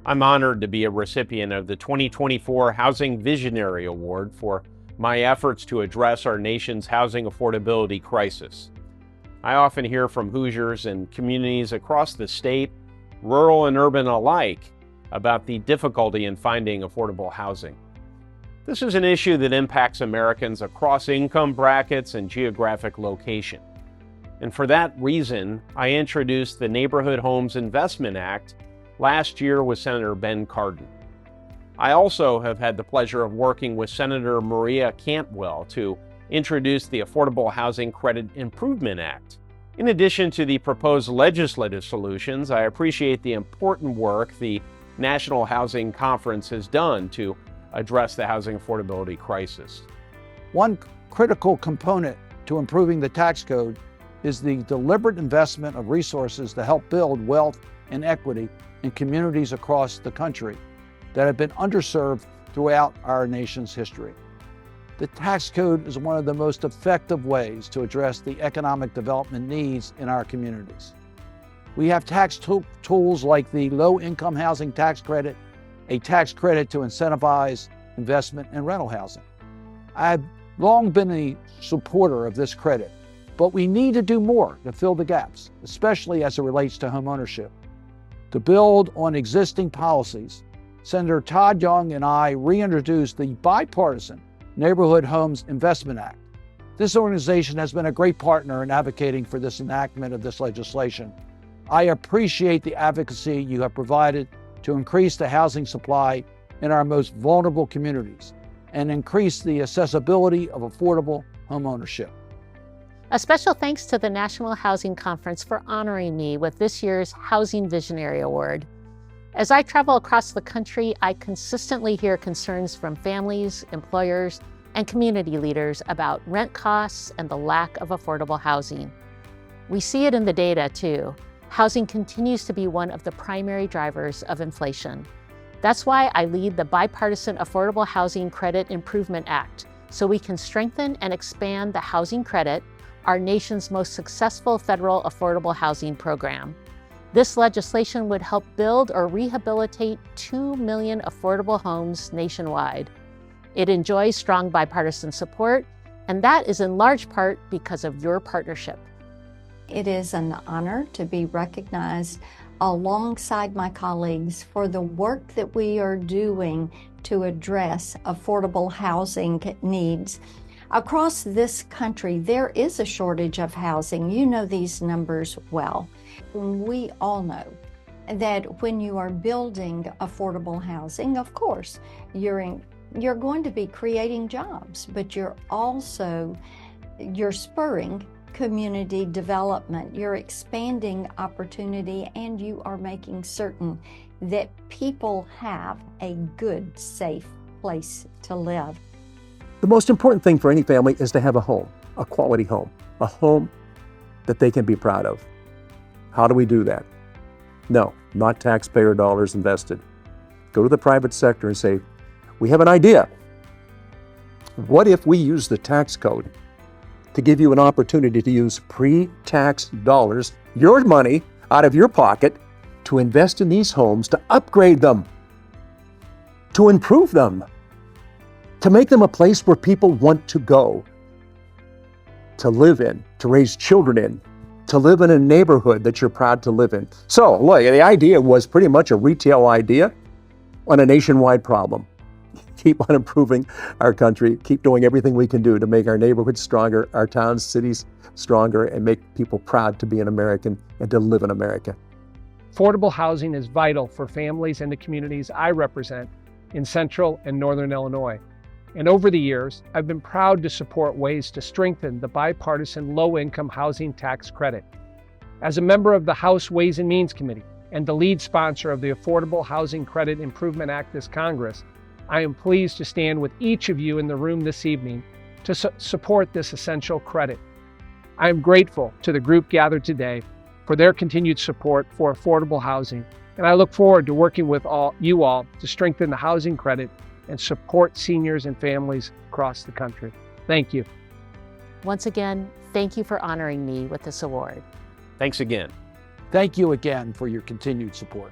I'm honored to be a recipient of the 2024 Housing Visionary Award for my efforts to address our nation's housing affordability crisis. I often hear from Hoosiers and communities across the state, rural and urban alike, about the difficulty in finding affordable housing. This is an issue that impacts Americans across income brackets and geographic location. And for that reason, I introduced the Neighborhood Homes Investment Act last year with Senator Ben Cardin. I also have had the pleasure of working with Senator Maria Cantwell to introduce the Affordable Housing Credit Improvement Act. In addition to the proposed legislative solutions, I appreciate the important work the National Housing Conference has done to address the housing affordability crisis. One critical component to improving the tax code is the deliberate investment of resources to help build wealth and equity in communities across the country that have been underserved throughout our nation's history. The tax code is one of the most effective ways to address the economic development needs in our communities. We have tax tools like the low-income housing tax credit, a tax credit to incentivize investment in rental housing. I've long been a supporter of this credit, but we need to do more to fill the gaps, especially as it relates to homeownership. To build on existing policies, Senator Todd Young and I reintroduced the bipartisan Neighborhood Homes Investment Act. This organization has been a great partner in advocating for this enactment of this legislation. I appreciate the advocacy you have provided to increase the housing supply in our most vulnerable communities and increase the accessibility of affordable homeownership. A special thanks to the National Housing Conference for honoring me with this year's Housing Visionary Award. As I travel across the country, I consistently hear concerns from families, employers, and community leaders about rent costs and the lack of affordable housing. We see it in the data too. Housing continues to be one of the primary drivers of inflation. That's why I lead the bipartisan Affordable Housing Credit Improvement Act, so we can strengthen and expand the housing credit, our nation's most successful federal affordable housing program. This legislation would help build or rehabilitate 2 million affordable homes nationwide. It enjoys strong bipartisan support, and that is in large part because of your partnership. It is an honor to be recognized alongside my colleagues for the work that we are doing to address affordable housing needs. Across this country, there is a shortage of housing. You know these numbers well. We all know that when you are building affordable housing, of course, you're going to be creating jobs, but you're spurring community development, you're expanding opportunity, and you are making certain that people have a good, safe place to live. The most important thing for any family is to have a home, a quality home, a home that they can be proud of. How do we do that? No, not taxpayer dollars invested. Go to the private sector and say, we have an idea. What if we use the tax code to give you an opportunity to use pre-tax dollars, your money out of your pocket, to invest in these homes, to upgrade them, to improve them, to make them a place where people want to go, to live in, to raise children in, to live in a neighborhood that you're proud to live in. So, look, the idea was pretty much a retail idea on a nationwide problem. Keep on improving our country, keep doing everything we can do to make our neighborhoods stronger, our towns, cities stronger, and make people proud to be an American and to live in America. Affordable housing is vital for families and the communities I represent in Central and Northern Illinois. And over the years, I've been proud to support ways to strengthen the bipartisan low-income housing tax credit. As a member of the House Ways and Means Committee and the lead sponsor of the Affordable Housing Credit Improvement Act this Congress, I am pleased to stand with each of you in the room this evening to support this essential credit. I am grateful to the group gathered today for their continued support for affordable housing, and I look forward to working with you all to strengthen the housing credit and support seniors and families across the country. Thank you. Once again, thank you for honoring me with this award. Thanks again. Thank you again for your continued support.